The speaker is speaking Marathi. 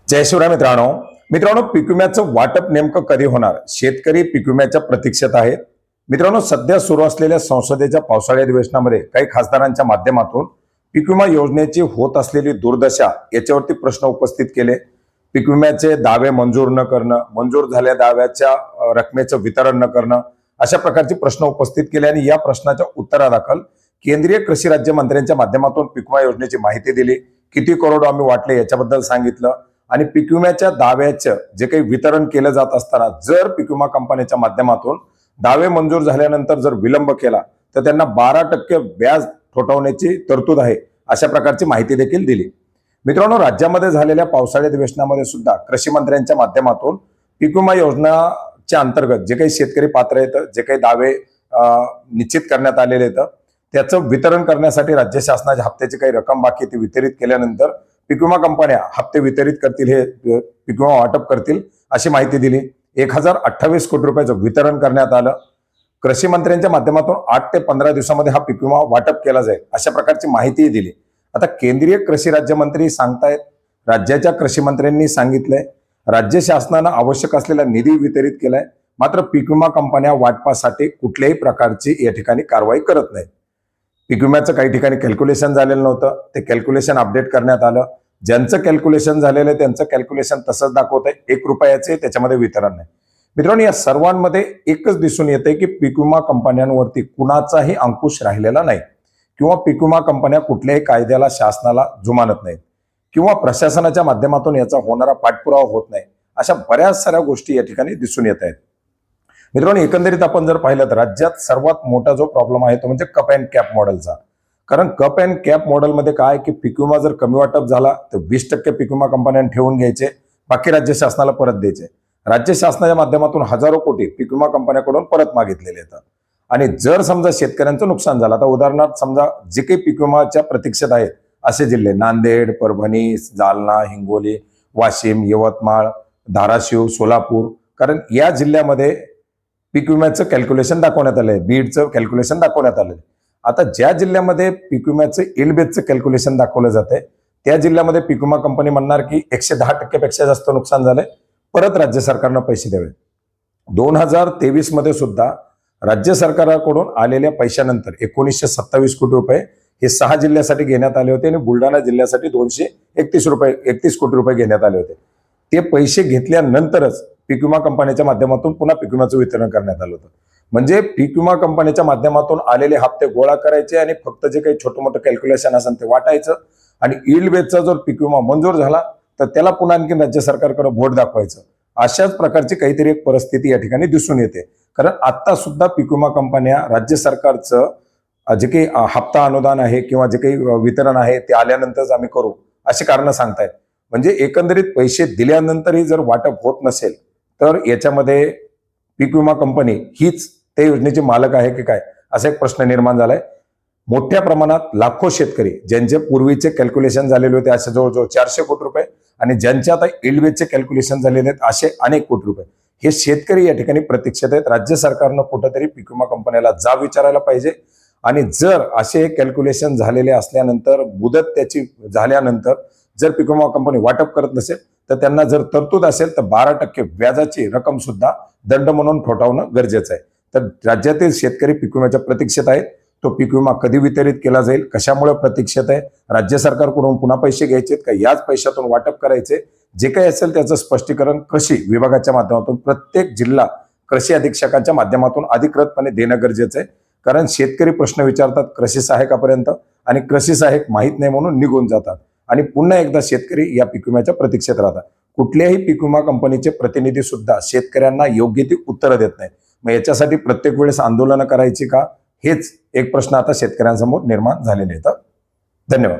जय शिवराय मित्रांनो. पीक विम्याचं वाटप नेमकं कधी होणार? शेतकरी पीक विम्याच्या प्रतीक्षेत आहेत. मित्रांनो, सध्या सुरू असलेल्या संसदेच्या पावसाळी अधिवेशनामध्ये काही खासदारांच्या माध्यमातून पीक विमा योजनेची होत असलेली दुर्दशा याच्यावरती प्रश्न उपस्थित केले. पीक विम्याचे दावे मंजूर न करणं, मंजूर झालेल्या दाव्याच्या रकमेचं वितरण न करणं, अशा प्रकारचे प्रश्न उपस्थित केले आणि या प्रश्नाच्या उत्तरादाखल केंद्रीय कृषी राज्यमंत्र्यांच्या माध्यमातून पीक विमा योजनेची माहिती दिली. किती करोड आम्ही वाटले याच्याबद्दल सांगितलं आणि पीक विम्याच्या दाव्याचं जे काही वितरण केलं जात असताना जर पीक विमा कंपनीच्या माध्यमातून दावे मंजूर झाल्यानंतर जर विलंब केला तर त्यांना 12% व्याज ठोठावण्याची तरतूद आहे, अशा प्रकारची माहिती देखील दिली. मित्रांनो, राज्यामध्ये झालेल्या पावसाळी अधिवेशनामध्ये सुद्धा कृषी मंत्र्यांच्या माध्यमातून पीक विमा योजनाच्या अंतर्गत जे काही शेतकरी पात्र आहेत, जे काही दावे निश्चित करण्यात आलेले आहेत, त्याचं वितरण करण्यासाठी राज्य शासनाच्या हप्त्याची काही रक्कम बाकी ती वितरित केल्यानंतर पीक विमा कंपन्या हप्ते वितरित करतील, हे पीक विमा वाटप करतील, अशी माहिती दिली. 1028 कोटी रुपयाचं वितरण करण्यात आलं. कृषी मंत्र्यांच्या माध्यमातून 8 ते 15 दिवसामध्ये हा पीक विमा वाटप केला जाईल, अशा प्रकारची माहितीही दिली. आता केंद्रीय कृषी राज्यमंत्री सांगतायत, राज्याच्या कृषी मंत्र्यांनी सांगितलंय, राज्य शासनानं आवश्यक असलेला निधी वितरित केलाय, मात्र पीक विमा कंपन्या वाटपासाठी कुठल्याही प्रकारची या ठिकाणी कारवाई करत नाहीत. पीक विम्याचं काही ठिकाणी कॅल्क्युलेशन झालेलं नव्हतं, ते कॅल्क्युलेशन अपडेट करण्यात आलं. ज्यांचं कॅल्क्युलेशन झालेलं आहे त्यांचं कॅल्क्युलेशन तसंच दाखवत आहे, 1 रुपयाचे त्याच्यामध्ये वितरण नाही. मित्रांनो, या सर्वांमध्ये एकच दिसून येते की पीक विमा कंपन्यांवरती कुणाचाही अंकुश राहिलेला नाही किंवा पीक विमा कंपन्या कुठल्याही कायद्याला, शासनाला जुमानत नाहीत किंवा प्रशासनाच्या माध्यमातून याचा होणारा पाठपुरावा होत नाही. अशा बऱ्याच साऱ्या गोष्टी या ठिकाणी दिसून येत आहेत. मित्रांनो, एकंदरीत आपण जर पाहिलं तर राज्यात सर्वात मोठा जो प्रॉब्लेम आहे तो म्हणजे कप अँड कॅप मॉडेलचा. कारण कप अँड कॅप मॉडेलमध्ये काय की पीक विमा जर कमी वाटप झाला तर 20% पीक विमा कंपन्यांनी ठेवून घ्यायचे, बाकी राज्य शासनाला परत द्यायचे. राज्य शासनाच्या माध्यमातून हजारो कोटी पीक विमा कंपन्यांकडून परत मागितलेले आहेत. आणि जर समजा शेतकऱ्यांचं नुकसान झालं, तर उदाहरणार्थ समजा जे काही पीक विमाच्या प्रतीक्षेत आहेत असे जिल्हे नांदेड, परभणी, जालना, हिंगोली, वाशिम, यवतमाळ, धाराशिव, सोलापूर, कारण या जिल्ह्यामध्ये पीक विम्याचं कॅल्क्युलेशन दाखवण्यात आलंय, बीडचं कॅल्क्युलेशन दाखवण्यात आलंय. आता ज्या जिल्ह्यामध्ये पीक विम्याचं इल्ड बेसचं कॅल्क्युलेशन दाखवलं जातंय त्या जिल्ह्यामध्ये पीक विमा कंपनी म्हणणार की 110% पेक्षा जास्त नुकसान झालंय, परत राज्य सरकारनं पैसे द्यावे. 2023 मध्ये सुद्धा राज्य सरकारकडून आलेल्या पैशानंतर 1927 कोटी रुपये हे 6 जिल्ह्यासाठी घेण्यात आले होते आणि बुलढाणा जिल्ह्यासाठी 231 कोटी रुपये घेण्यात आले होते. ते पैसे घेतल्यानंतरच पीक विमा कंपनीच्या माध्यमातून पुन्हा पीक विम्याचं वितरण करण्यात आलं होतं. म्हणजे पीक विमा कंपनीच्या माध्यमातून आलेले हप्ते गोळा करायचे आणि फक्त जे काही छोटं मोठं कॅल्क्युलेशन असेल ते वाटायचं आणि इल्ड बेसचा जर पीक विमा मंजूर झाला तर त्याला पुन्हा आणखी राज्य सरकारकडे बोट दाखवायचं. अशाच प्रकारची काहीतरी एक परिस्थिती या ठिकाणी दिसून येते. कारण आता सुद्धा पीक विमा कंपन्या राज्य सरकारचं जे काही हप्ता अनुदान आहे किंवा जे काही वितरण आहे ते आल्यानंतरच आम्ही करू अशी कारणं सांगतायत. म्हणजे एकंदरीत पैसे दिल्यानंतरही जर वाटप होत नसेल तर याच्यामध्ये पीक विमा कंपनी हीच त्या योजनेचे मालक आहे की काय, असा एक प्रश्न निर्माण झालाय. मोठ्या प्रमाणात लाखो शेतकरी ज्यांचे पूर्वीचे कॅल्क्युलेशन झालेले होते असे जवळजवळ 400 कोटी रुपये आणि ज्यांचे आता इल्ड बेसचे कॅल्क्युलेशन झालेले आहेत असे अनेक कोटी रुपये, हे शेतकरी या ठिकाणी प्रतीक्षेत आहेत. राज्य सरकारनं कुठंतरी पीक विमा कंपन्याला जाब विचारायला पाहिजे आणि जर असे कॅल्क्युलेशन झालेले असल्यानंतर, मुदत त्याची झाल्यानंतर जर पीक विमा कंपनी वाटप करत नसेल तर त्यांना जर तरतूद असेल तर 12% व्याजाची रक्कम सुद्धा दंड म्हणून ठोठावणं गरजेचं आहे. तर राज्यातील शेतकरी पीक विम्याच्या प्रतीक्षेत आहेत. तो पीक विमा कधी वितरित केला जाईल, कशामुळे प्रतीक्षेत आहे, राज्य सरकारकडून पुन्हा पैसे घ्यायचे का याच पैशातून वाटप करायचे, जे काही असेल त्याचं स्पष्टीकरण कृषी विभागाच्या माध्यमातून प्रत्येक जिल्हा कृषी अधीक्षकाच्या माध्यमातून अधिकृतपणे देणं गरजेचं आहे. कारण शेतकरी प्रश्न विचारतात कृषी सहाय्यकापर्यंत आणि कृषी सहाय्यक माहीत नाही म्हणून निघून जातात आणि पुन्हा एकदा शेतकरी या पीक विम्याच्या प्रतीक्षेत राहतात. कुठल्याही पीक विमा कंपनीचे प्रतिनिधी सुद्धा शेतकऱ्यांना योग्य ती उत्तरं देत नाहीत. मग याच्यासाठी प्रत्येक वेळेस आंदोलनं करायची का, हेच एक प्रश्न आता शेतकऱ्यांसमोर निर्माण झालेले आहेत. धन्यवाद.